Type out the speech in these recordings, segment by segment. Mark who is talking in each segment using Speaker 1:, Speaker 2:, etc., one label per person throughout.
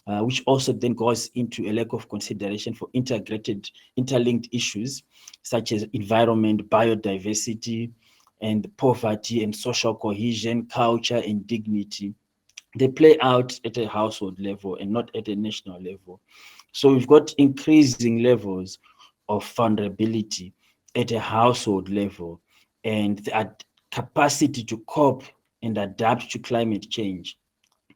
Speaker 1: which also then goes into a lack of consideration for interlinked issues such as environment, biodiversity, and poverty and social cohesion, culture and dignity. They play out at a household level and not at a national level. So we've got increasing levels of vulnerability at a household level, and the capacity to cope and adapt to climate change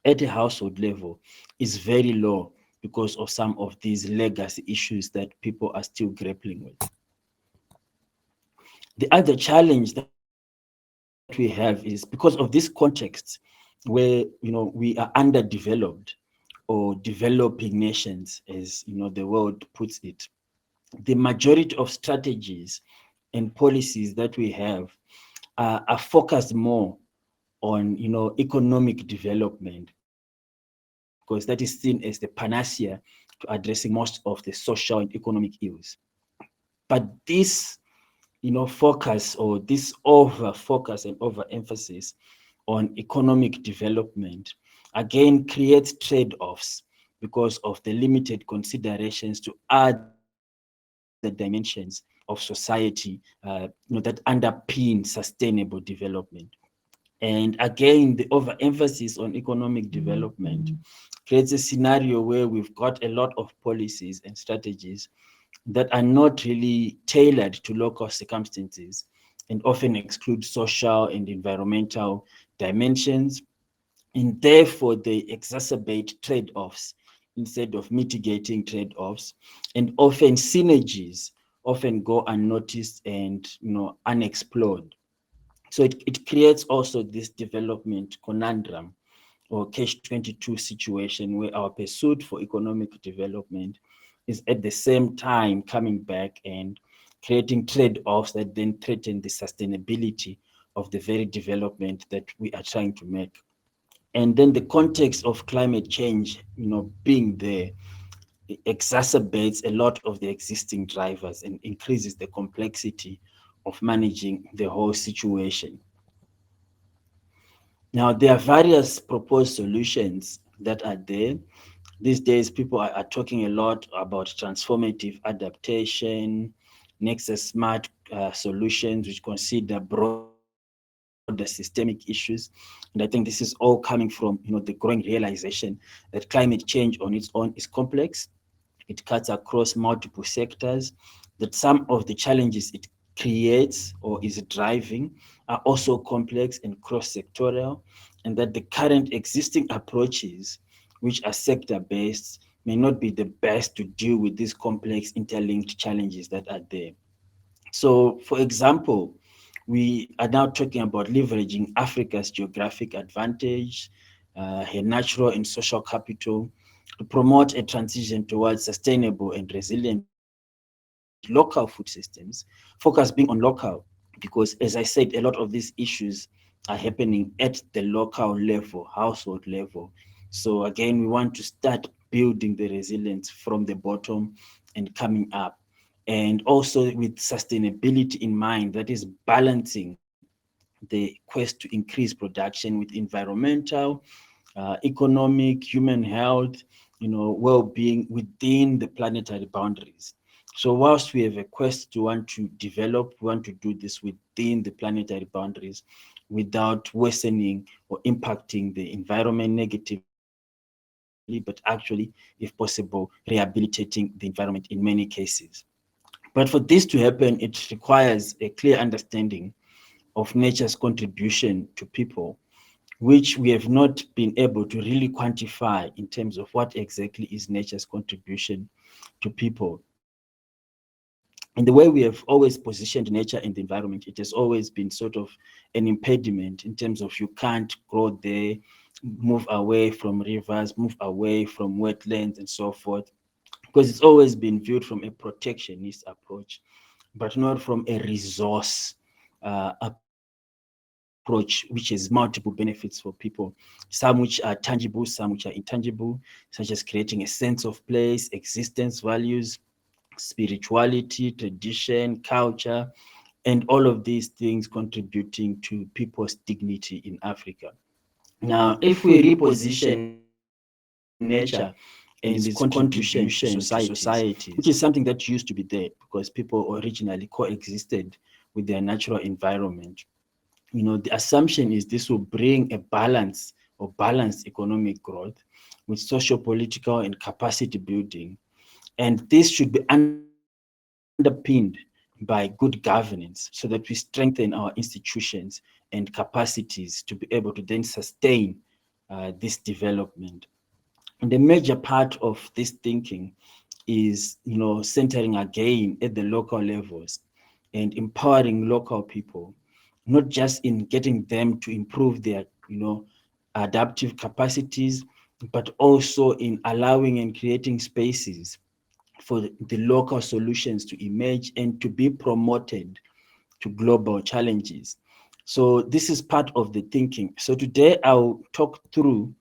Speaker 1: at a household level is very low because of some of these legacy issues that people are still grappling with. The other challenge that we have is because of this context where we are underdeveloped or developing nations, as the world puts it. The majority of strategies and policies that we have are focused more on economic development, because that is seen as the panacea to addressing most of the social and economic ills. But this focus, or this over focus and over emphasis on economic development, again creates trade-offs because of the limited considerations to other dimensions of society that underpin sustainable development. And again, the overemphasis on economic development creates a scenario where we've got a lot of policies and strategies that are not really tailored to local circumstances and often exclude social and environmental dimensions. And therefore, they exacerbate trade-offs instead of mitigating trade-offs. And often synergies often go unnoticed and unexplored. So it creates also this development conundrum or catch-22 situation where our pursuit for economic development is at the same time coming back and creating trade-offs that then threaten the sustainability of the very development that we are trying to make. And then the context of climate change, being there, it exacerbates a lot of the existing drivers and increases the complexity of managing the whole situation. Now, there are various proposed solutions that are there. These days, people are talking a lot about transformative adaptation, nexus smart solutions, which consider broader systemic issues. And I think this is all coming from the growing realization that climate change on its own is complex. It cuts across multiple sectors, that some of the challenges it creates or is driving are also complex and cross-sectorial, and that the current existing approaches, which are sector-based, may not be the best to deal with these complex interlinked challenges that are there. So, for example, we are now talking about leveraging Africa's geographic advantage, her natural and social capital, to promote a transition towards sustainable and resilient local food systems, focus being on local, because, as I said, a lot of these issues are happening at the local level, household level. So again, we want to start building the resilience from the bottom and coming up. And also with sustainability in mind, that is balancing the quest to increase production with environmental, economic, human health, well-being within the planetary boundaries. So whilst we have a quest to want to develop, we want to do this within the planetary boundaries without worsening or impacting the environment negatively, but actually, if possible, rehabilitating the environment in many cases. But for this to happen, it requires a clear understanding of nature's contribution to people, which we have not been able to really quantify in terms of what exactly is nature's contribution to people. And the way we have always positioned nature and the environment, it has always been sort of an impediment in terms of you can't grow there, move away from rivers, move away from wetlands and so forth, because it's always been viewed from a protectionist approach, but not from a resource approach, which has multiple benefits for people, some which are tangible, some which are intangible, such as creating a sense of place, existence, values, spirituality, tradition, culture, and all of these things contributing to people's dignity in Africa. Now, if we reposition nature and its contribution to societies, which is something that used to be there because people originally coexisted with their natural environment. The assumption is this will bring a balance or balanced economic growth with socio-political and capacity building. And this should be underpinned by good governance so that we strengthen our institutions and capacities to be able to then sustain this development. And a major part of this thinking is, centering again at the local levels and empowering local people, not just in getting them to improve their, adaptive capacities, but also in allowing and creating spaces for the local solutions to emerge and to be promoted to global challenges. So this is part of the thinking. So today I'll talk through,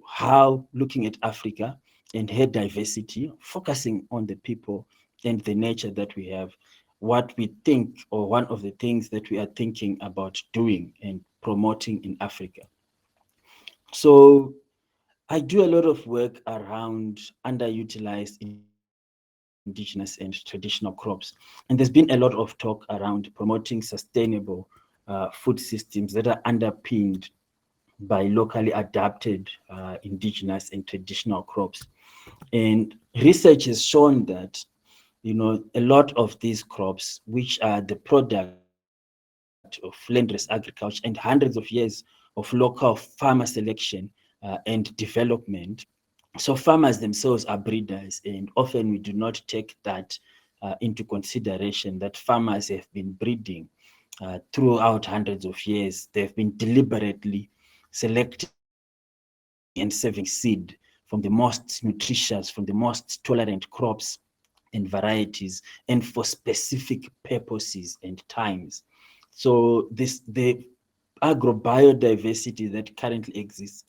Speaker 1: how looking at Africa and her diversity, focusing on the people and the nature that we have, what we think, or one of the things that we are thinking about doing and promoting in Africa. So I do a lot of work around underutilized indigenous and traditional crops. And there's been a lot of talk around promoting sustainable food systems that are underpinned by locally adapted indigenous and traditional crops. And research has shown that, a lot of these crops, which are the product of landless agriculture and hundreds of years of local farmer selection and development. So farmers themselves are breeders, and often we do not take that into consideration, that farmers have been breeding throughout hundreds of years. They've been deliberately selecting and saving seed from the most nutritious, from the most tolerant crops and varieties, and for specific purposes and times. So the agrobiodiversity that currently exists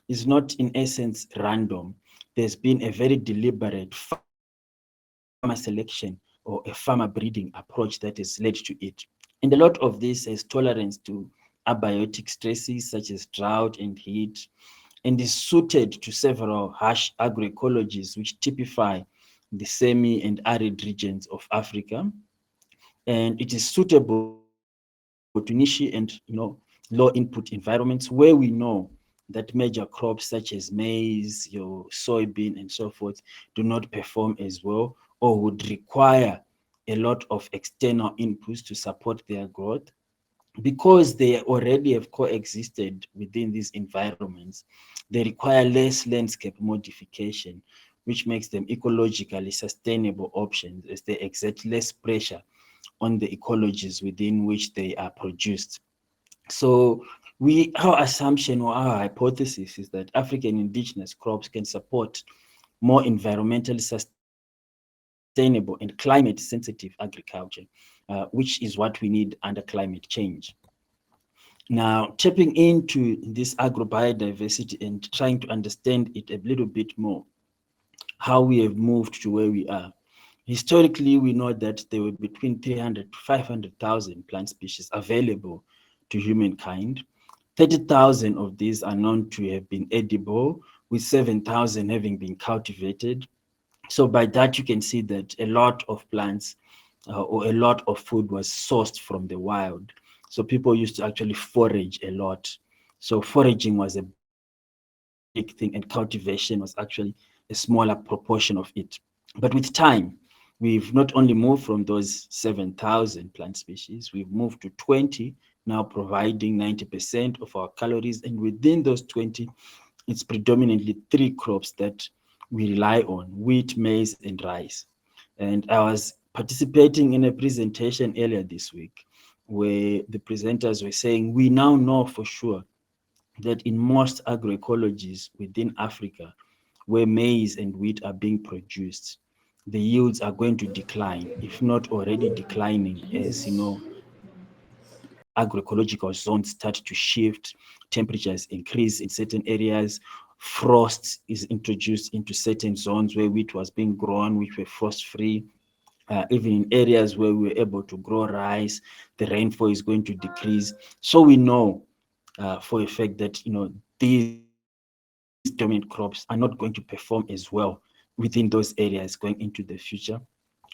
Speaker 1: is not in essence random. There's been a very deliberate farmer selection or a farmer breeding approach that has led to it. And a lot of this has tolerance to abiotic stresses such as drought and heat, and is suited to several harsh agroecologies which typify the semi and arid regions of Africa. And it is suitable to niche and, low input environments where we know that major crops such as maize, your soybean, and so forth do not perform as well, or would require a lot of external inputs to support their growth. Because they already have coexisted within these environments, they require less landscape modification, which makes them ecologically sustainable options as they exert less pressure on the ecologies within which they are produced. So our assumption or our hypothesis is that African indigenous crops can support more environmentally sustainable and climate-sensitive agriculture, which is what we need under climate change. Now, tapping into this agrobiodiversity and trying to understand it a little bit more, how we have moved to where we are. Historically, we know that there were between 300 to 500,000 plant species available to humankind. 30,000 of these are known to have been edible, with 7,000 having been cultivated. So by that, you can see that a lot of plants or a lot of food was sourced from the wild. So people used to actually forage a lot. So foraging was a big thing, and cultivation was actually a smaller proportion of it. But with time, we've not only moved from those 7,000 plant species, we've moved to 20, now providing 90% of our calories. And within those 20, it's predominantly three crops that we rely on: wheat, maize, and rice. And I was participating in a presentation earlier this week where the presenters were saying, we now know for sure that in most agroecologies within Africa, where maize and wheat are being produced, the yields are going to decline, if not already declining, as agroecological zones start to shift, temperatures increase in certain areas, frost is introduced into certain zones where wheat was being grown, which were frost-free. Even in areas where we were able to grow rice, the rainfall is going to decrease. So we know for a fact that these dominant crops are not going to perform as well within those areas going into the future.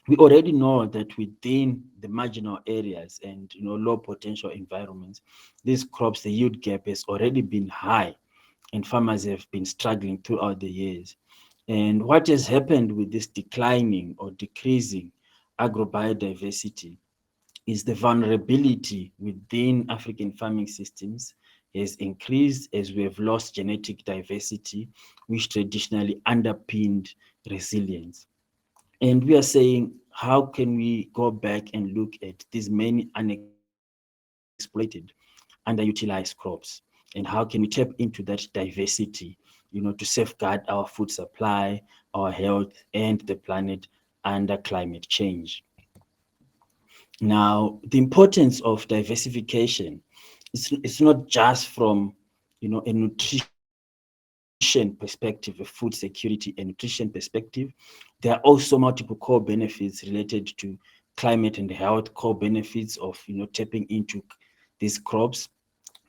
Speaker 1: We already know that within the marginal areas and low potential environments, these crops, the yield gap has already been high, and farmers have been struggling throughout the years. And what has happened with this declining or decreasing agrobiodiversity is the vulnerability within African farming systems has increased as we have lost genetic diversity, which traditionally underpinned resilience. And we are saying, how can we go back and look at these many unexploited, underutilized crops? And how can we tap into that diversity, to safeguard our food supply, our health, and the planet under climate change? Now, the importance of diversification, it's not just from, a nutrition perspective, a food security and nutrition perspective. There are also multiple core benefits related to climate and health, core benefits of, tapping into these crops.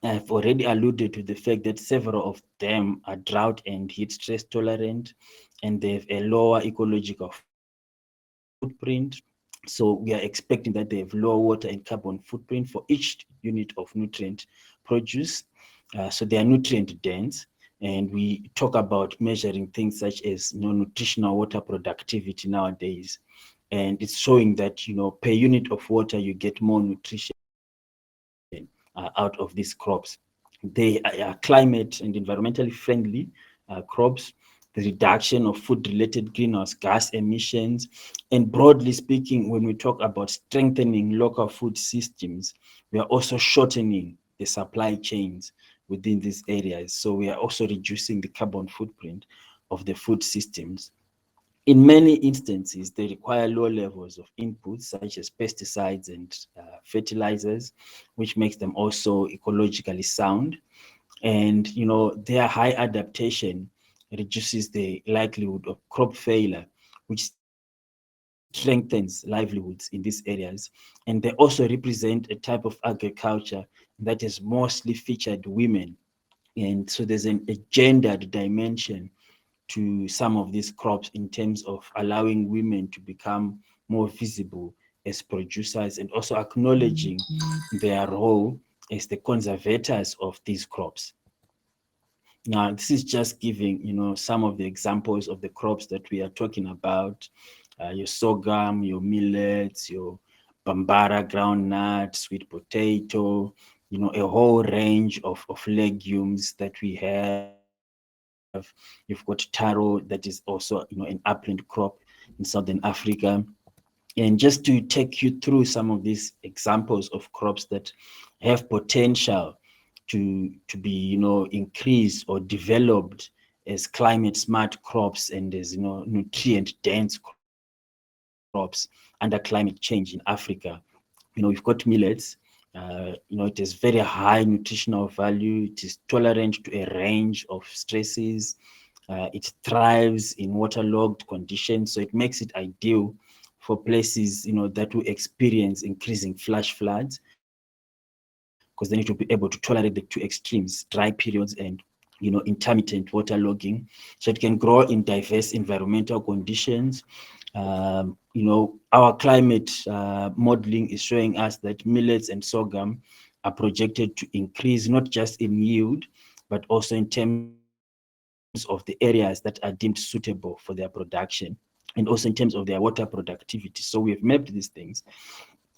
Speaker 1: I've already alluded to the fact that several of them are drought and heat stress tolerant, and they have a lower ecological footprint. So we are expecting that they have lower water and carbon footprint for each unit of nutrient produce. So they are nutrient dense. And we talk about measuring things such as nutritional water productivity nowadays. And it's showing that per unit of water you get more nutrition out of these crops. They are climate and environmentally friendly crops, the reduction of food-related greenhouse gas emissions, and broadly speaking, when we talk about strengthening local food systems, we are also shortening the supply chains within these areas. So we are also reducing the carbon footprint of the food systems. In many instances, they require low levels of inputs such as pesticides and fertilizers, which makes them also ecologically sound. And their high adaptation reduces the likelihood of crop failure, which strengthens livelihoods in these areas. And they also represent a type of agriculture that has mostly featured women. And so there's a gendered dimension to some of these crops in terms of allowing women to become more visible as producers and also acknowledging their role as the conservators of these crops. Now, this is just giving, some of the examples of the crops that we are talking about. Your sorghum, your millets, your Bambara groundnuts, sweet potato, a whole range of legumes that we have. You've got taro that is also, an upland crop in Southern Africa. And just to take you through some of these examples of crops that have potential to be, increased or developed as climate smart crops and as, nutrient dense crops under climate change in Africa. We've got millets. It has very high nutritional value. It is tolerant to a range of stresses. It thrives in waterlogged conditions, so it makes it ideal for places, that will experience increasing flash floods, because they need to be able to tolerate the two extremes, dry periods and intermittent waterlogging. So it can grow in diverse environmental conditions. Our climate modeling is showing us that millets and sorghum are projected to increase not just in yield, but also in terms of the areas that are deemed suitable for their production, and also in terms of their water productivity. So we have mapped these things,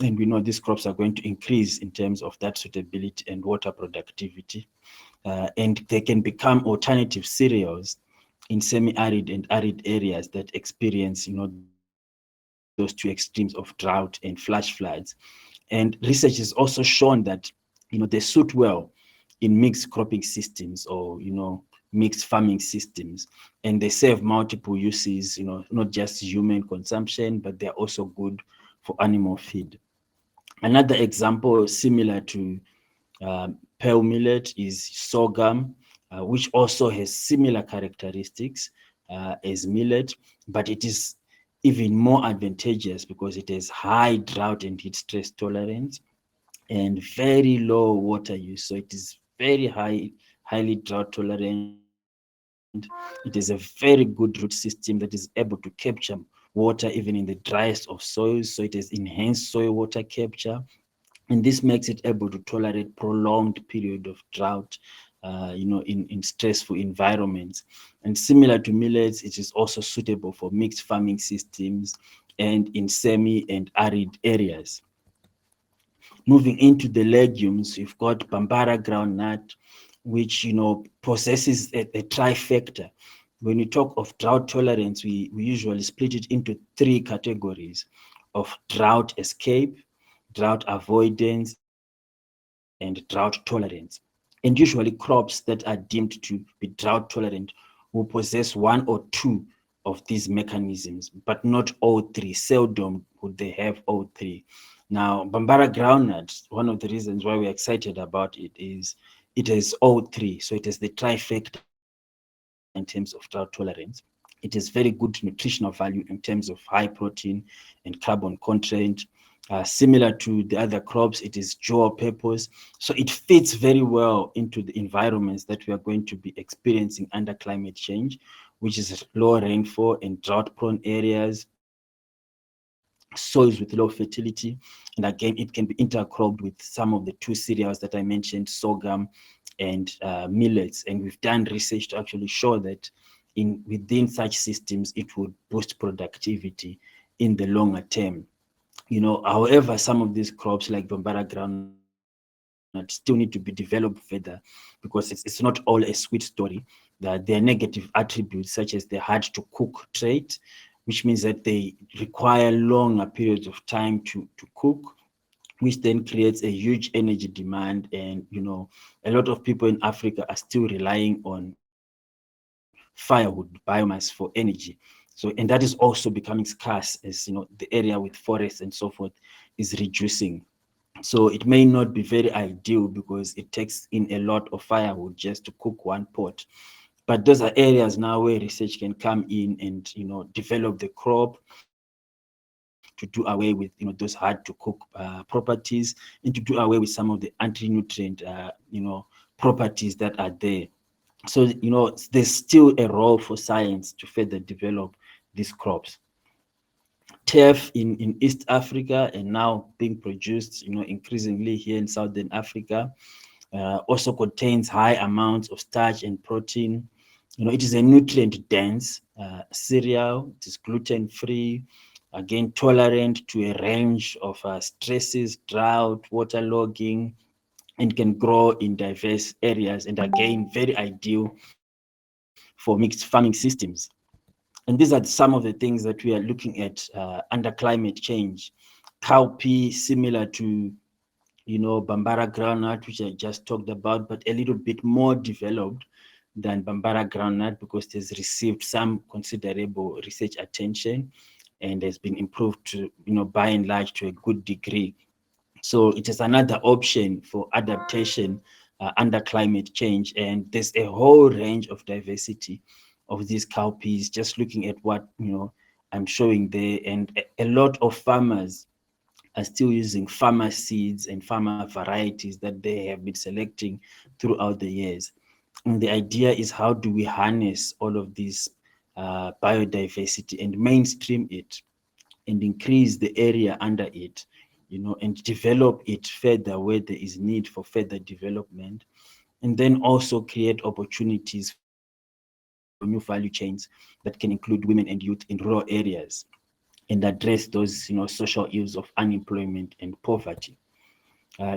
Speaker 1: and we know these crops are going to increase in terms of that suitability and water productivity. And they can become alternative cereals in semi-arid and arid areas that experience, those two extremes of drought and flash floods. And research has also shown that, they suit well in mixed cropping systems or, mixed farming systems, and they serve multiple uses, not just human consumption, but they're also good for animal feed. Another example similar to pearl millet is sorghum, which also has similar characteristics as millet, but it is even more advantageous because it has high drought and heat stress tolerance and very low water use. So it is very highly drought tolerant. It is a very good root system that is able to capture water even in the driest of soils. So it has enhanced soil water capture. And this makes it able to tolerate prolonged period of drought, in stressful environments. And similar to millets, it is also suitable for mixed farming systems and in semi and arid areas. Moving into the legumes, you've got Bambara groundnut, which possesses a trifecta. When we talk of drought tolerance, we usually split it into three categories of drought escape, drought avoidance, and drought tolerance. And usually crops that are deemed to be drought tolerant will possess one or two of these mechanisms, but not all three. Seldom would they have all three. Now, Bambara groundnut, one of the reasons why we're excited about it is it has all three. So it has the trifecta in terms of drought tolerance. It has very good nutritional value in terms of high protein and carbon content. Similar to the other crops, it is dual purpose. So it fits very well into the environments that we are going to be experiencing under climate change, which is low rainfall and drought prone areas, soils with low fertility. And again, it can be intercropped with some of the two cereals that I mentioned, sorghum and millets. And we've done research to actually show that within such systems, it would boost productivity in the longer term. However, some of these crops like Bambara groundnut still need to be developed further because it's not all a sweet story. That there are negative attributes such as the hard to cook trait, which means that they require longer periods of time to cook, which then creates a huge energy demand. And a lot of people in Africa are still relying on firewood biomass for energy. And that is also becoming scarce as the area with forests and so forth is reducing. So it may not be very ideal because it takes in a lot of firewood just to cook one pot. But those are areas now where research can come in and develop the crop to do away with those hard to cook properties, and to do away with some of the anti-nutrient properties that are there. So there's still a role for science to further develop these crops. Turf in East Africa and now being produced increasingly here in Southern Africa also contains high amounts of starch and protein. It is a nutrient dense cereal. It is gluten free, again tolerant to a range of stresses, drought, waterlogging, and can grow in diverse areas, and again very ideal for mixed farming systems. And these are some of the things that we are looking at under climate change. Cowpea, similar to Bambara groundnut, which I just talked about, but a little bit more developed than Bambara groundnut because it has received some considerable research attention and has been improved to, by and large to a good degree. So it is another option for adaptation under climate change. And there's a whole range of diversity of these cowpeas, just looking at what, I'm showing there. And a lot of farmers are still using farmer seeds and farmer varieties that they have been selecting throughout the years. And the idea is, how do we harness all of this biodiversity and mainstream it and increase the area under it, and develop it further where there is need for further development, and then also create opportunities for new value chains that can include women and youth in rural areas and address those social ills of unemployment and poverty.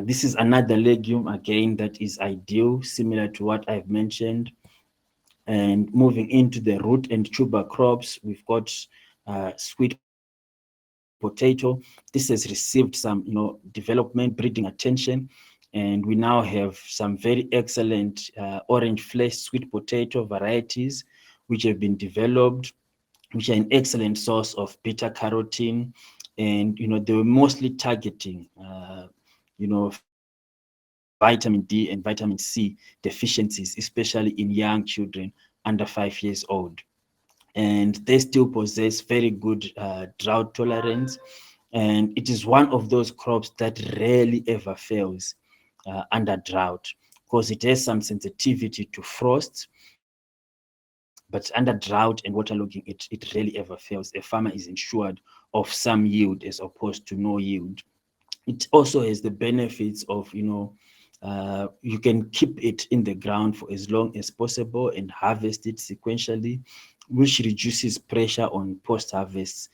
Speaker 1: This is another legume again that is ideal, similar to what I've mentioned. And moving into the root and tuber crops, we've got sweet potato. This has received some, development, breeding attention, and we now have some very excellent orange flesh sweet potato varieties which have been developed, which are an excellent source of beta carotene. And they were mostly targeting vitamin D and vitamin C deficiencies, especially in young children under 5 years old. And they still possess very good drought tolerance. And it is one of those crops that rarely ever fails under drought because it has some sensitivity to frost. But under drought and waterlogging, it rarely ever fails. A farmer is ensured of some yield as opposed to no yield. It also has the benefits of, you can keep it in the ground for as long as possible and harvest it sequentially, which reduces pressure on post-harvest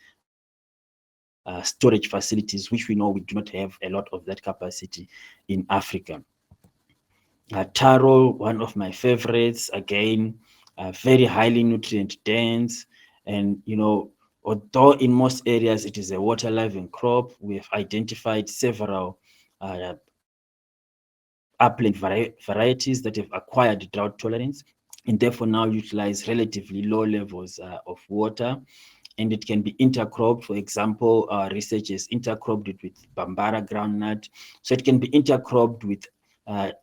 Speaker 1: storage facilities, which we know we do not have a lot of that capacity in Africa. Taro, one of my favorites, again, very highly nutrient dense. And, although in most areas it is a water-loving crop, we have identified several upland varieties that have acquired drought tolerance and therefore now utilize relatively low levels of water. And it can be intercropped. For example, research is intercropped it with Bambara groundnut. So it can be intercropped with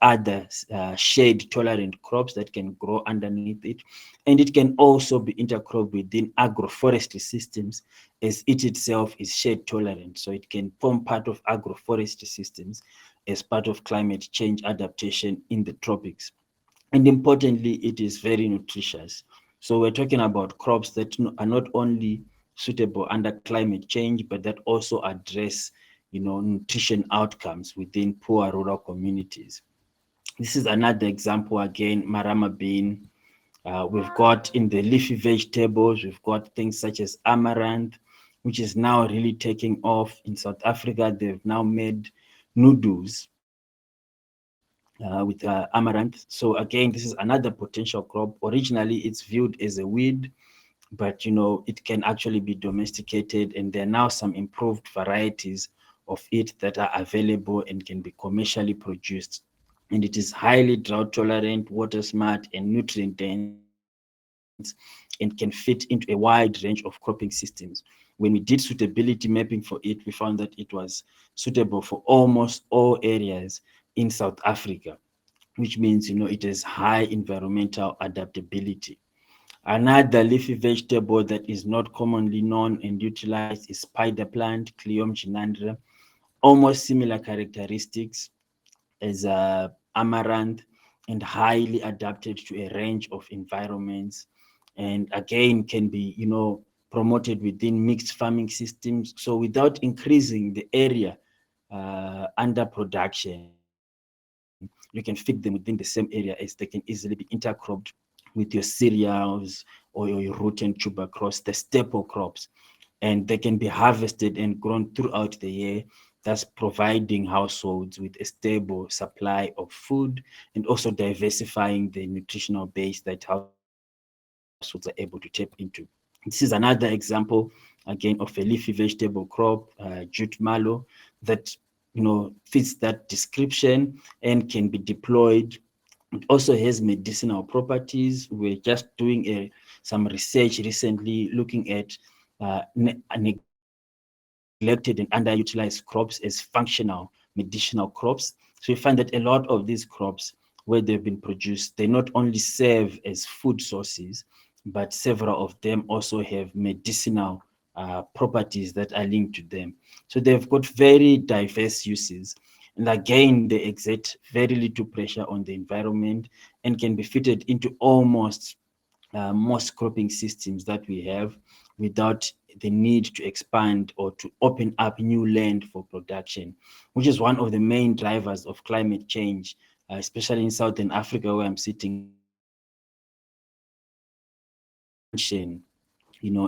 Speaker 1: other shade tolerant crops that can grow underneath it. And it can also be intercropped within agroforestry systems, as it itself is shade tolerant. So it can form part of agroforestry systems as part of climate change adaptation in the tropics. And importantly, it is very nutritious. So we're talking about crops that are not only suitable under climate change, but that also address, nutrition outcomes within poor rural communities. This is another example again, marama bean. We've got in the leafy vegetables, we've got things such as amaranth, which is now really taking off in South Africa. They've now made noodles with amaranth. So again, this is another potential crop. Originally, it's viewed as a weed, but it can actually be domesticated, and there are now some improved varieties of it that are available and can be commercially produced. And it is highly drought tolerant, water smart, and nutrient dense, and can fit into a wide range of cropping systems. When we did suitability mapping for it, we found that it was suitable for almost all areas in South Africa, which means it has high environmental adaptability. Another leafy vegetable that is not commonly known and utilized is spider plant, Cleome gynandra. Almost similar characteristics as amaranth, and highly adapted to a range of environments. And again, can be promoted within mixed farming systems. So without increasing the area under production, you can fit them within the same area, as they can easily be intercropped with your cereals or your root and tuber crops, the staple crops. And they can be harvested and grown throughout the year, thus providing households with a stable supply of food and also diversifying the nutritional base that households are able to tap into. This is another example, again, of a leafy vegetable crop, jute mallow, that fits that description and can be deployed. It also has medicinal properties. We're just doing some research recently looking at neglected and underutilized crops as functional medicinal crops. So we find that a lot of these crops, where they've been produced, they not only serve as food sources, but several of them also have medicinal properties that are linked to them. So they've got very diverse uses. And again, they exert very little pressure on the environment and can be fitted into almost most cropping systems that we have without the need to expand or to open up new land for production, which is one of the main drivers of climate change, especially in Southern Africa where I'm sitting. Expansion,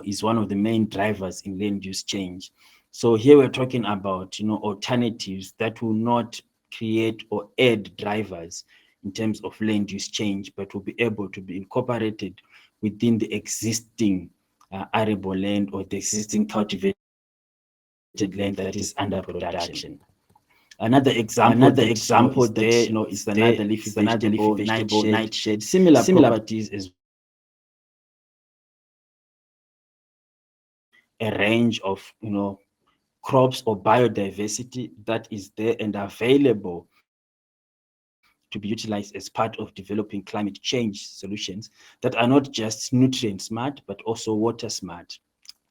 Speaker 1: is one of the main drivers in land use change. So here we're talking about, alternatives that will not create or add drivers in terms of land use change, but will be able to be incorporated within the existing arable land or the existing cultivated land that is under production. Another example is another leafy vegetable, nightshade, similar properties as well. A range of crops or biodiversity that is there and available to be utilized as part of developing climate change solutions that are not just nutrient smart, but also water smart,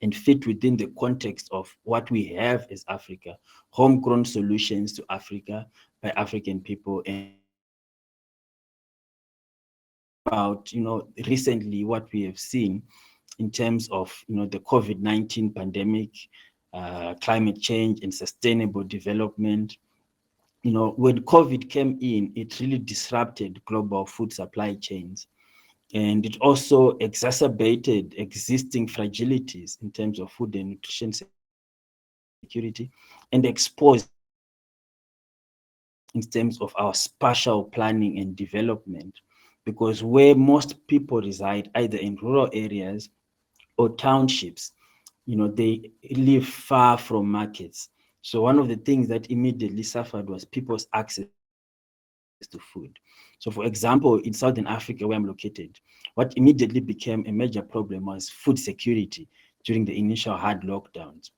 Speaker 1: and fit within the context of what we have as Africa, homegrown solutions to Africa by African people and by African farmers. about, recently what we have seen in terms of, the COVID-19 pandemic, climate change and sustainable development. When COVID came in, it really disrupted global food supply chains. And it also exacerbated existing fragilities in terms of food and nutrition security and exposed in terms of our spatial planning and development. Because where most people reside, either in rural areas or townships, they live far from markets. So one of the things that immediately suffered was people's access to food. So for example, in Southern Africa, where I'm located, what immediately became a major problem was food security during the initial hard lockdowns.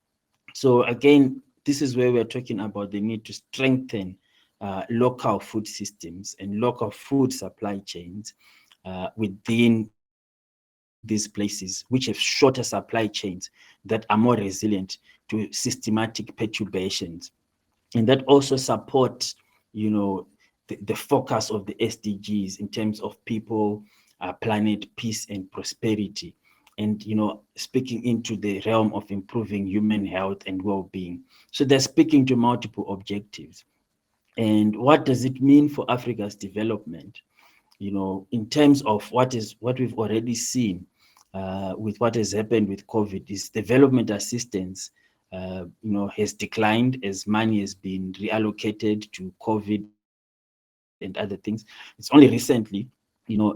Speaker 1: So again, this is where we're talking about the need to strengthen local food systems and local food supply chains within these places, which have shorter supply chains that are more resilient to systematic perturbations. And that also support, the focus of the SDGs in terms of people, planet, peace, and prosperity. And, speaking into the realm of improving human health and well-being. So they're speaking to multiple objectives. And what does it mean for Africa's development? In terms of what we've already seen with what has happened with COVID, is development assistance, has declined as money has been reallocated to COVID and other things. It's only recently,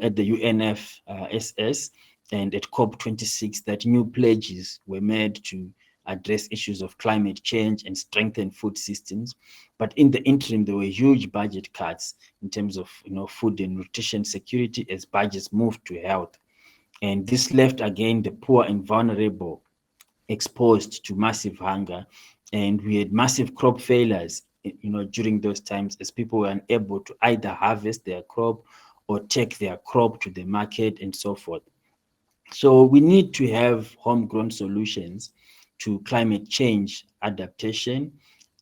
Speaker 1: at the UNFSS and at COP26 that new pledges were made to address issues of climate change and strengthen food systems. But in the interim, there were huge budget cuts in terms of food and nutrition security as budgets moved to health. And this left again the poor and vulnerable exposed to massive hunger. And we had massive crop failures, during those times as people were unable to either harvest their crop or take their crop to the market and so forth. So we need to have homegrown solutions to climate change adaptation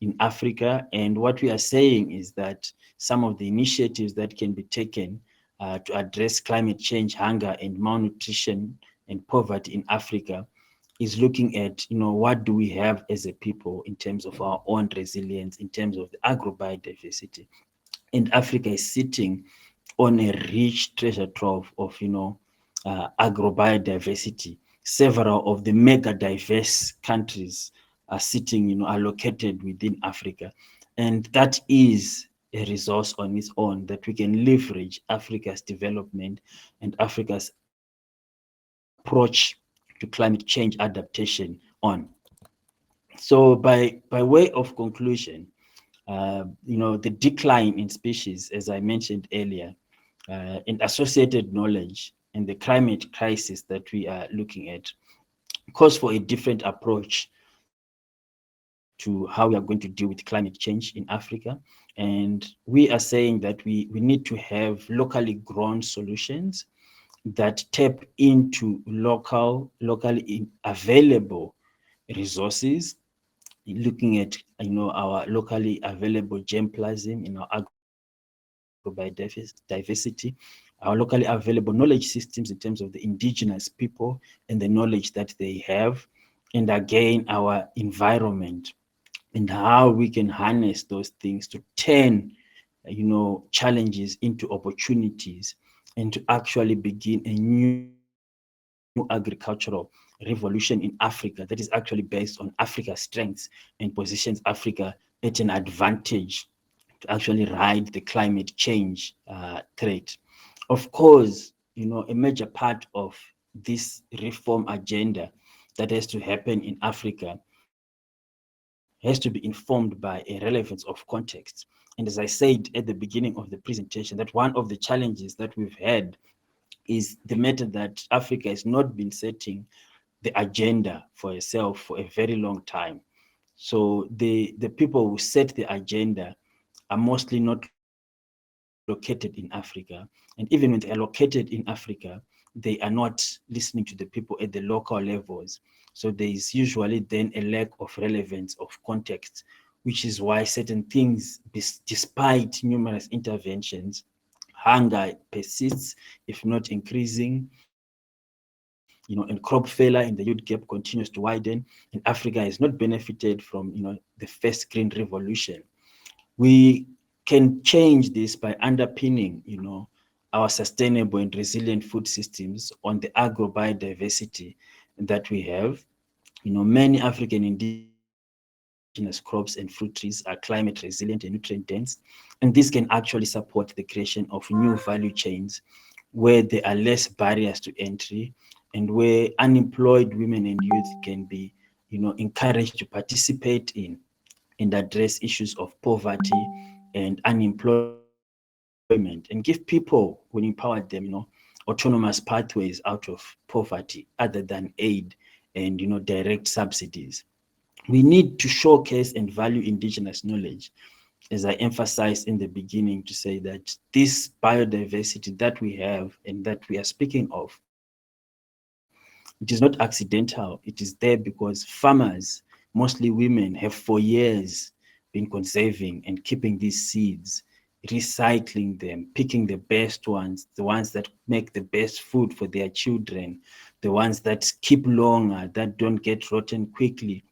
Speaker 1: in Africa. And what we are saying is that some of the initiatives that can be taken to address climate change, hunger, and malnutrition and poverty in Africa is looking at, what do we have as a people in terms of our own resilience, in terms of the agrobiodiversity. And Africa is sitting on a rich treasure trove of, agrobiodiversity. Several of the mega diverse countries are sitting, are located within Africa. And that is a resource on its own that we can leverage Africa's development and Africa's approach to climate change adaptation on. So by way of conclusion, the decline in species, as I mentioned earlier, and associated knowledge and the climate crisis that we are looking at calls for a different approach to how we are going to deal with climate change in Africa. And we are saying that we need to have locally grown solutions that tap into locally available resources, looking at our locally available germplasm in our agrobiodiversity, our locally available knowledge systems in terms of the indigenous people and the knowledge that they have, and again our environment and how we can harness those things to turn challenges into opportunities and to actually begin a new agricultural revolution in Africa that is actually based on Africa's strengths and positions Africa at an advantage to actually ride the climate change threat. Of course, a major part of this reform agenda that has to happen in Africa has to be informed by a relevance of context. And as I said at the beginning of the presentation, that one of the challenges that we've had is the matter that Africa has not been setting the agenda for itself for a very long time. So the people who set the agenda are mostly not located in Africa. And even when they are located in Africa, they are not listening to the people at the local levels. So there is usually then a lack of relevance of context, which is why certain things, despite numerous interventions, hunger persists, if not increasing, and crop failure in the youth gap continues to widen, and Africa has not benefited from, the first green revolution. We can change this by underpinning, our sustainable and resilient food systems on the agrobiodiversity that we have. Many African indigenous crops and fruit trees are climate resilient and nutrient dense, and this can actually support the creation of new value chains where there are less barriers to entry and where unemployed women and youth can be, encouraged to participate in and address issues of poverty and unemployment, and give people, when empowered them, autonomous pathways out of poverty other than aid and, direct subsidies. We need to showcase and value indigenous knowledge, as I emphasized in the beginning, to say that this biodiversity that we have and that we are speaking of, it is not accidental. It is there because farmers, mostly women, have for years been conserving and keeping these seeds, recycling them, picking the best ones, the ones that make the best food for their children, the ones that keep longer, that don't get rotten quickly.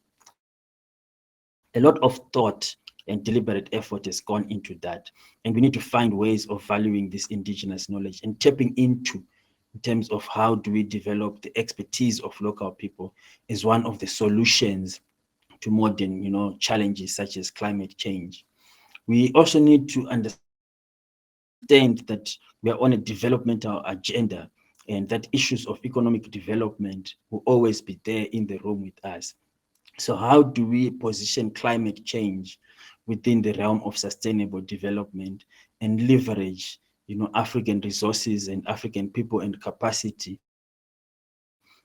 Speaker 1: A lot of thought and deliberate effort has gone into that. And we need to find ways of valuing this indigenous knowledge and tapping into, in terms of how do we develop the expertise of local people, is one of the solutions to modern, challenges such as climate change. We also need to understand that we are on a developmental agenda, and that issues of economic development will always be there in the room with us. So how do we position climate change within the realm of sustainable development and leverage, African resources and African people and capacity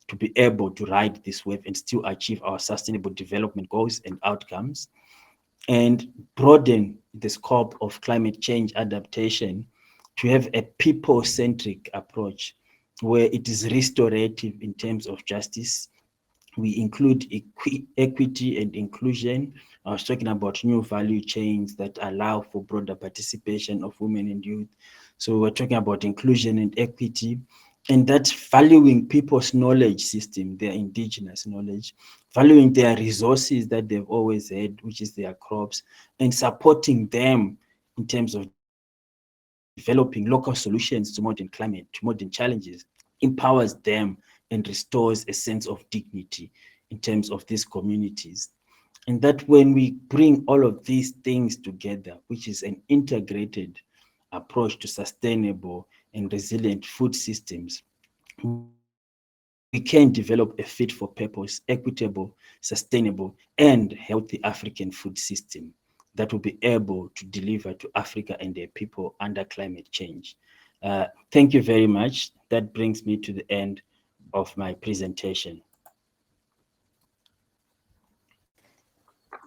Speaker 1: to be able to ride this wave and still achieve our sustainable development goals and outcomes, and broaden the scope of climate change adaptation to have a people-centric approach where it is restorative in terms of justice. We include equity and inclusion. I was talking about new value chains that allow for broader participation of women and youth. So we're talking about inclusion and equity, and that's valuing people's knowledge system, their indigenous knowledge, valuing their resources that they've always had, which is their crops, and supporting them in terms of developing local solutions to modern climate, to modern challenges, empowers them and restores a sense of dignity in terms of these communities. And that when we bring all of these things together, which is an integrated approach to sustainable and resilient food systems, we can develop a fit for purpose, equitable, sustainable, and healthy African food system that will be able to deliver to Africa and their people under climate change. Thank you very much. That brings me to the end of my presentation.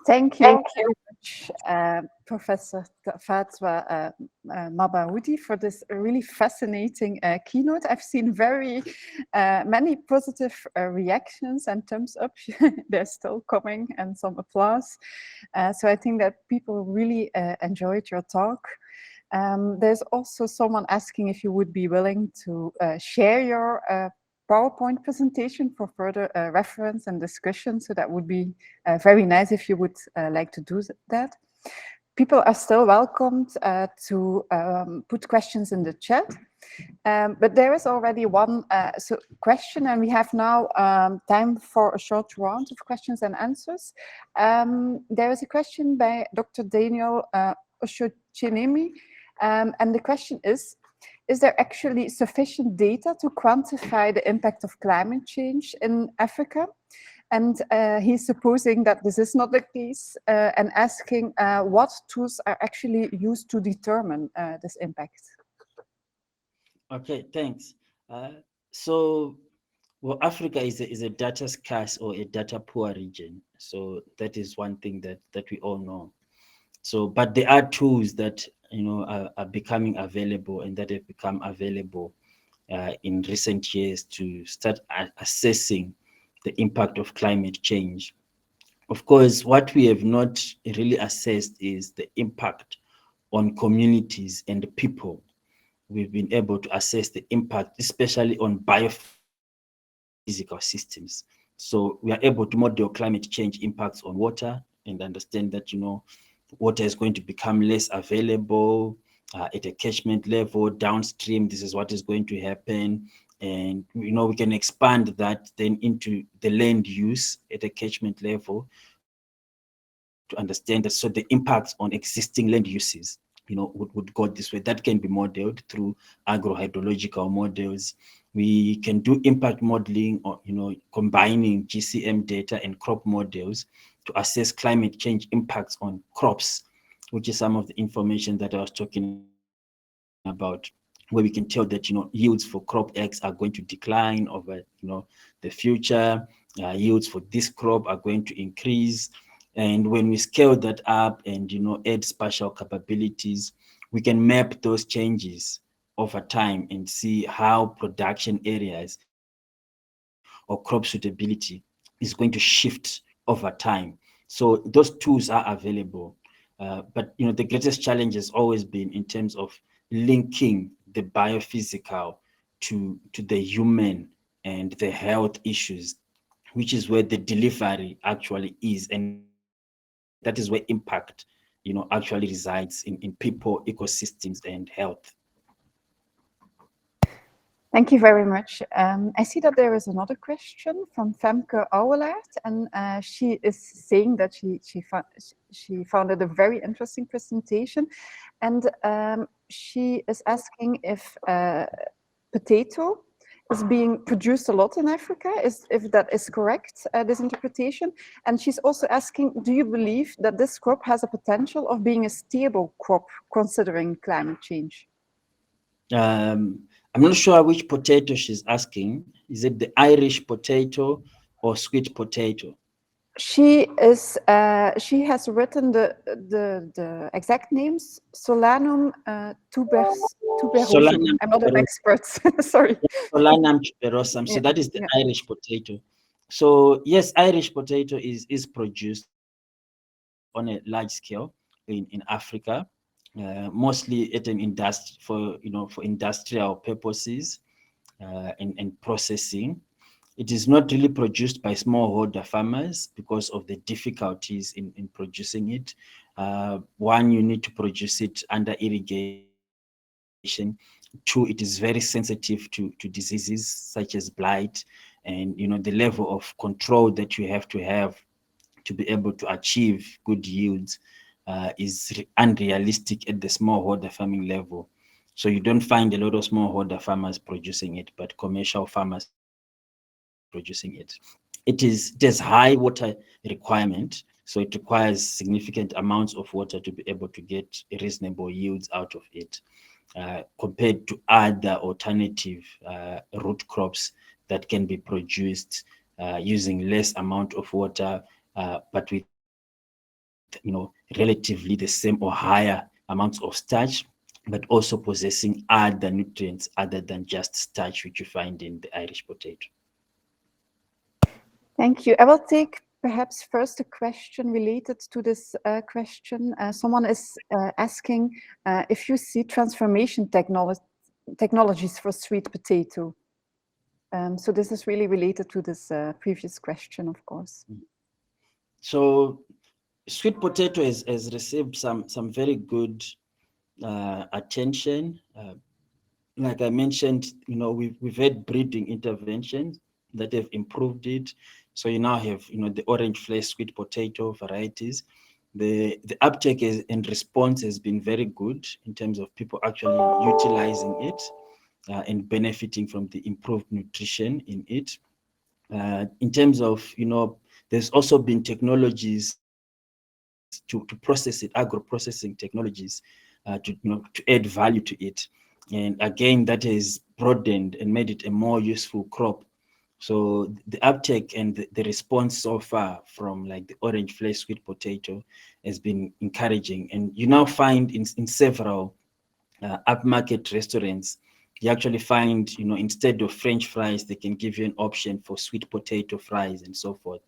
Speaker 2: Thank you very much, Professor Tafadzwanashe Mabhaudhi, for this really fascinating keynote. I've seen very many positive reactions and thumbs up. They're still coming, and some applause. So I think that people really enjoyed your talk. There's also someone asking if you would be willing to share your PowerPoint presentation for further reference and discussion. So that would be very nice if you would like to do that. People are still welcomed to put questions in the chat. But there is already one question, and we have now time for a short round of questions and answers. There is a question by Dr. Daniel Oshochinemi, and the question is there actually sufficient data to quantify the impact of climate change in Africa? And he's supposing that this is not the case and asking what tools are actually used to determine this impact.
Speaker 1: Okay, thanks. So, well, Africa is a data scarce or a data poor region. So that is one thing that we all know. So, but there are tools that are becoming available and that have become available in recent years to start assessing the impact of climate change. Of course, what we have not really assessed is the impact on communities and people. we've been able to assess the impact, especially on biophysical systems. So we are able to model climate change impacts on water and understand that, water is going to become less available at a catchment level downstream. This is what is going to happen. And, we can expand that then into the land use at a catchment level to understand that. So the impacts on existing land uses, would go this way. That can be modeled through agrohydrological models. We can do impact modeling or, combining GCM data and crop models to assess climate change impacts on crops, which is some of the information that I was talking about, where we can tell that, yields for crop X are going to decline over, the future. Yields for this crop are going to increase. And when we scale that up and, add spatial capabilities, we can map those changes over time and see how production areas or crop suitability is going to shift over time. So those tools are available. But the greatest challenge has always been in terms of linking the biophysical to the human and the health issues, which is where the delivery actually is. And that is where impact, actually resides in people, ecosystems, and health.
Speaker 2: Thank you very much. I see that there is another question from Femke Ouwelaert, and she is saying that she found it a very interesting presentation, and she is asking if potato is being produced a lot in Africa, if that is correct, this interpretation. And she's also asking, do you believe that this crop has a potential of being a stable crop considering climate change?
Speaker 1: I'm not sure which potato she's asking. Is it the Irish potato or sweet potato?
Speaker 2: She has written the exact names: Solanum tuberosum.
Speaker 1: Solanum
Speaker 2: I'm not an
Speaker 1: tuberosum.
Speaker 2: expert. Sorry.
Speaker 1: Solanum tuberosum. So
Speaker 2: Yeah,
Speaker 1: that is the
Speaker 2: yeah.
Speaker 1: Irish potato. So yes, Irish potato is produced on a large scale in Africa, mostly at an for industrial purposes and processing. It is not really produced by smallholder farmers because of the difficulties in producing it. One, you need to produce it under irrigation. Two, it is very sensitive to diseases such as blight, and the level of control that you have to be able to achieve good yields is unrealistic at the smallholder farming level. So you don't find a lot of smallholder farmers producing it, but commercial farmers producing it. It has high water requirement, so it requires significant amounts of water to be able to get reasonable yields out of it, compared to other alternative root crops that can be produced using less amount of water, but with relatively the same or higher amounts of starch, but also possessing other nutrients other than just starch, which you find in the Irish potato.
Speaker 2: Thank you. I will take perhaps first a question related to this question. Someone is asking if you see transformation technologies for sweet potato. So this is really related to this previous question, of course.
Speaker 1: So sweet potato has received some very good attention. Like I mentioned, we've had breeding interventions that have improved it. So you now have, the orange flesh sweet potato varieties. The uptake and response has been very good in terms of people actually utilizing it and benefiting from the improved nutrition in it. In terms of, there's also been technologies to process it, agro-processing technologies to add value to it. And again, that has broadened and made it a more useful crop. So the uptake and the response so far from like the orange flesh sweet potato has been encouraging. And you now find in several upmarket restaurants, you actually find, instead of French fries, they can give you an option for sweet potato fries and so forth.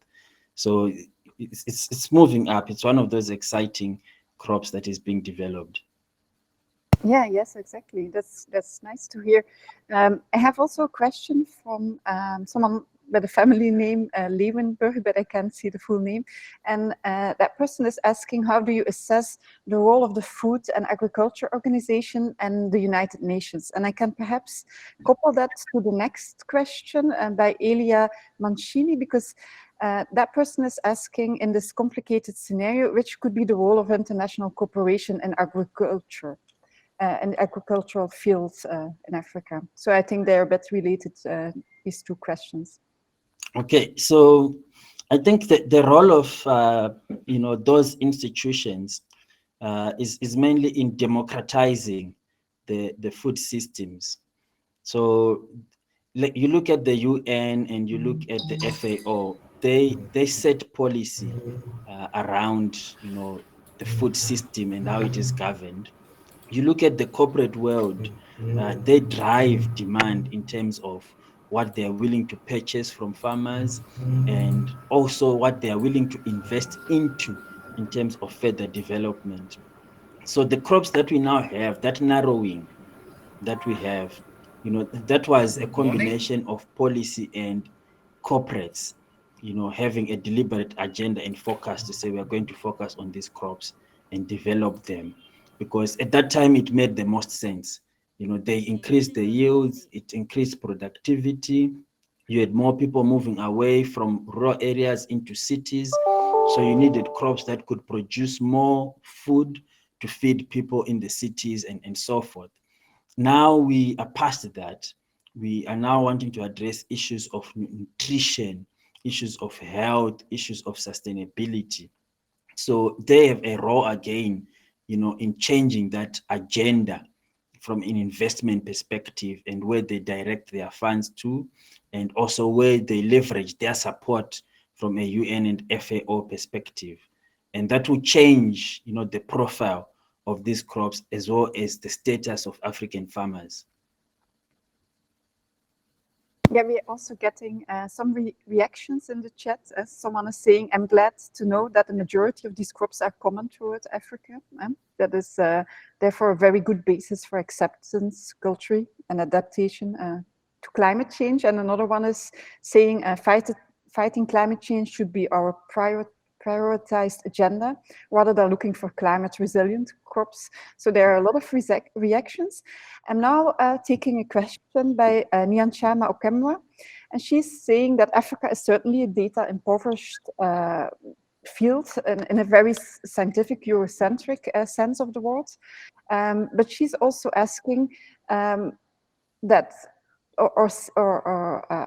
Speaker 1: So it's moving up. It's one of those exciting crops that is being developed.
Speaker 2: Yeah, yes, exactly. That's nice to hear. I have also a question from someone with a family name Leeuwenburg, but I can't see the full name. And that person is asking, how do you assess the role of the Food and Agriculture Organization and the United Nations? And I can perhaps couple that to the next question by Elia Mancini, because that person is asking, in this complicated scenario, which could be the role of international cooperation in agriculture? And agricultural fields in Africa. So I think they're a bit related, these two questions.
Speaker 1: Okay, so I think that the role of those institutions is mainly in democratizing the food systems. So like you look at the UN and you look at the FAO, they set policy around the food system and how it is governed. You look at the corporate world, they drive demand in terms of what they are willing to purchase from farmers and also what they are willing to invest into in terms of further development. So the crops that we now have, that narrowing that we have, that was a combination of policy and corporates, having a deliberate agenda and focus to say we are going to focus on these crops and develop them. Because at that time it made the most sense. They increased the yields, it increased productivity. You had more people moving away from rural areas into cities. So you needed crops that could produce more food to feed people in the cities and so forth. Now we are past that. We are now wanting to address issues of nutrition, issues of health, issues of sustainability. So they have a role again, in changing that agenda from an investment perspective and where they direct their funds to, and also where they leverage their support from a UN and FAO perspective. And that will change, the profile of these crops as well as the status of African farmers.
Speaker 2: Yeah, we're also getting some reactions in the chat. Someone is saying, I'm glad to know that the majority of these crops are common throughout Africa. That is therefore a very good basis for acceptance, culture, and adaptation to climate change. And another one is saying fighting climate change should be our prioritized agenda rather than looking for climate resilient crops. So there are a lot of reactions. I'm now taking a question by Nyanchama Okemwa, and she's saying that Africa is certainly a data impoverished field in a very scientific Eurocentric sense of the word. But she's also asking that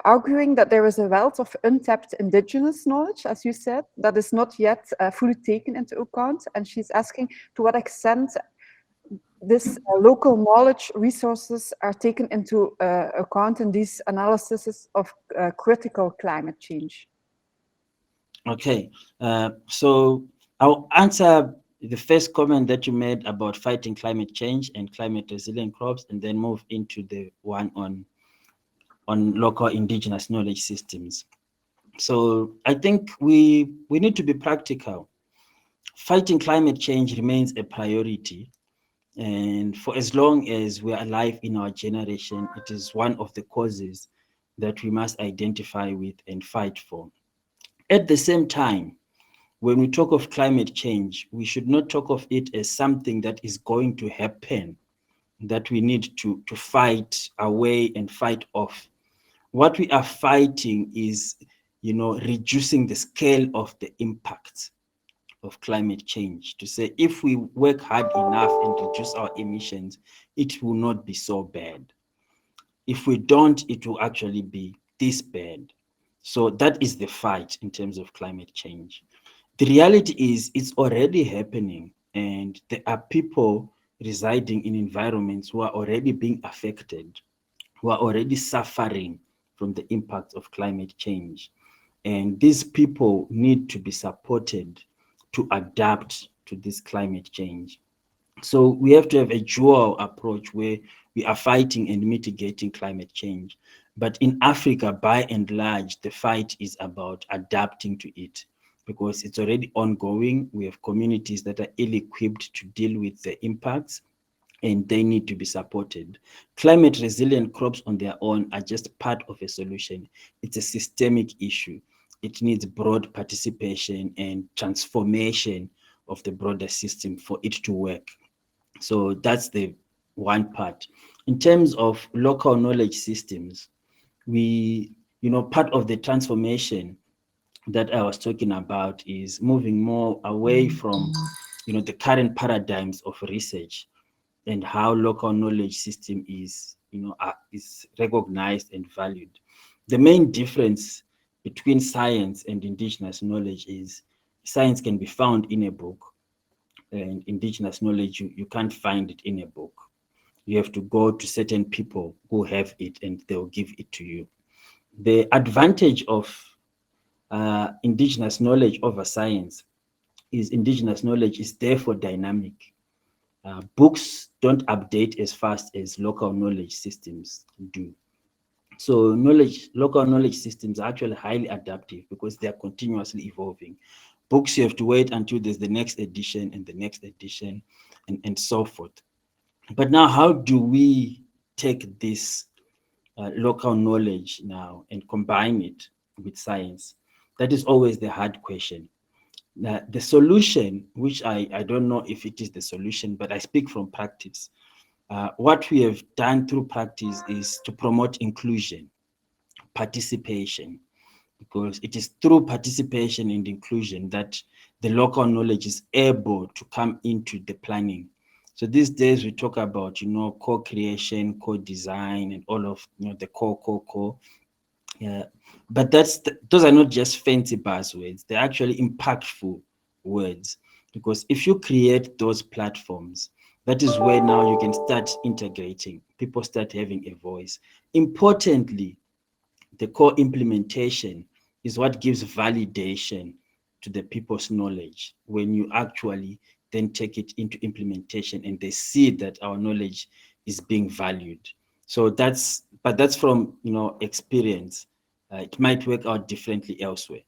Speaker 2: arguing that there is a wealth of untapped indigenous knowledge, as you said, that is not yet fully taken into account. And she's asking to what extent this local knowledge resources are taken into account in these analyses of critical climate change.
Speaker 1: Okay, so I'll answer the first comment that you made about fighting climate change and climate resilient crops, and then move into the one on local indigenous knowledge systems. So I think we need to be practical. Fighting climate change remains a priority. And for as long as we are alive in our generation, it is one of the causes that we must identify with and fight for. At the same time, when we talk of climate change, we should not talk of it as something that is going to happen, that we need to fight away and fight off. What we are fighting is, reducing the scale of the impact of climate change. To say if we work hard enough and reduce our emissions, it will not be so bad. If we don't, it will actually be this bad. So that is the fight in terms of climate change. The reality is it's already happening, and there are people residing in environments who are already being affected, who are already suffering from the impact of climate change. And these people need to be supported to adapt to this climate change. So we have to have a dual approach where we are fighting and mitigating climate change. But in Africa, by and large, the fight is about adapting to it because it's already ongoing. We have communities that are ill-equipped to deal with the impacts. and they need to be supported. Climate resilient crops on their own are just part of a solution. It's a systemic issue. It needs broad participation and transformation of the broader system for it to work. So that's the one part. In terms of local knowledge systems, part of the transformation that I was talking about is moving more away from, the current paradigms of research and how local knowledge system is recognized and valued. The main difference between science and indigenous knowledge is science can be found in a book, and indigenous knowledge, you can't find it in a book. You have to go to certain people who have it and they'll give it to you. The advantage of indigenous knowledge over science is indigenous knowledge is therefore dynamic. Books don't update as fast as local knowledge systems do. So local knowledge systems are actually highly adaptive because they are continuously evolving. Books, you have to wait until there's the next edition and the next edition and so forth. But now, how do we take this local knowledge now and combine it with science? That is always the hard question. The solution, which I don't know if it is the solution, but I speak from practice. What we have done through practice is to promote inclusion, participation, because it is through participation and inclusion that the local knowledge is able to come into the planning. So these days we talk about, co-creation, co-design, and all of, the core. Yeah, but those are not just fancy buzzwords. They're actually impactful words, because if you create those platforms, that is where now you can start integrating. People start having a voice. Importantly, the core implementation is what gives validation to the people's knowledge when you actually then take it into implementation and they see that our knowledge is being valued. So that's from experience. It might work out differently elsewhere.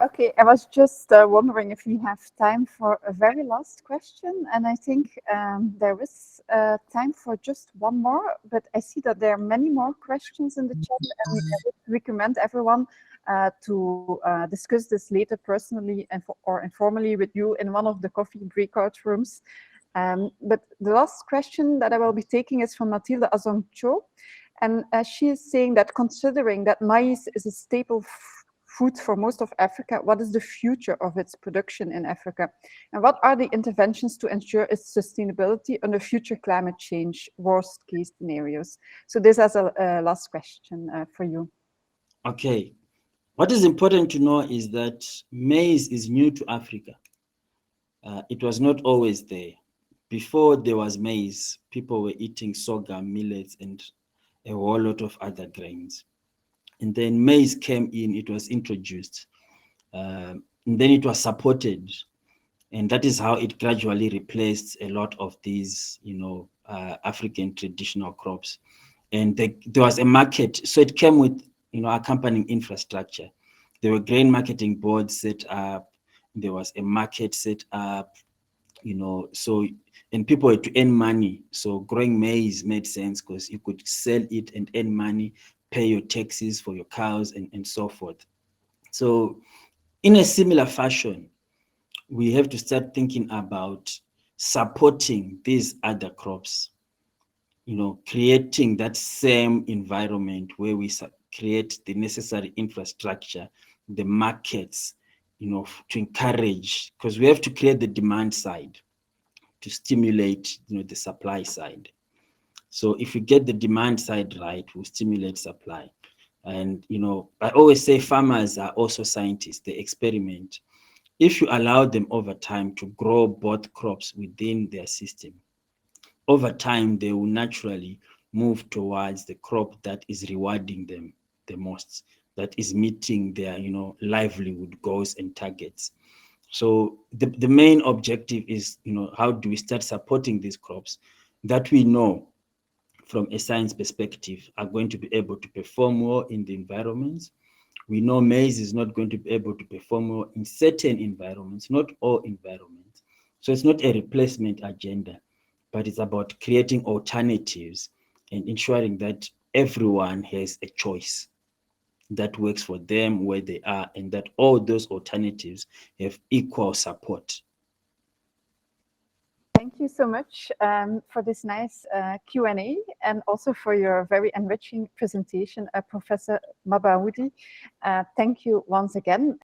Speaker 2: Okay, I was just wondering if you have time for a very last question, and I think there is time for just one more, but I see that there are many more questions in the chat, and I would recommend everyone to discuss this later personally or informally with you in one of the coffee breakout rooms. But the last question that I will be taking is from Mathilde Azongcho, and she is saying that considering that maize is a staple food for most of Africa, what is the future of its production in Africa? And what are the interventions to ensure its sustainability under future climate change worst case scenarios? So this is a last question for you.
Speaker 1: Okay. What is important to know is that maize is new to Africa. It was not always there. Before there was maize, people were eating sorghum, millets, and a whole lot of other grains. And then maize came in, it was introduced, and then it was supported. And that is how it gradually replaced a lot of these, African traditional crops. And there was a market. So it came with, accompanying infrastructure. There were grain marketing boards set up. There was a market set up, so, and people had to earn money. So growing maize made sense because you could sell it and earn money, pay your taxes for your cows and so forth. So in a similar fashion, we have to start thinking about supporting these other crops, creating that same environment where we create the necessary infrastructure, the markets, to encourage, because we have to create the demand side to stimulate, the supply side. So if we get the demand side right, we'll stimulate supply. And, I always say farmers are also scientists, they experiment. If you allow them over time to grow both crops within their system, over time, they will naturally move towards the crop that is rewarding them the most, that is meeting their, livelihood goals and targets. So the main objective is, how do we start supporting these crops that we know from a science perspective are going to be able to perform well in the environments. We know maize is not going to be able to perform well in certain environments, not all environments. So it's not a replacement agenda, but it's about creating alternatives and ensuring that everyone has a choice that works for them where they are, and that all those alternatives have equal support.
Speaker 2: Thank you so much for this nice Q&A, and also for your very enriching presentation, Professor Mabhaudhi. Thank you once again.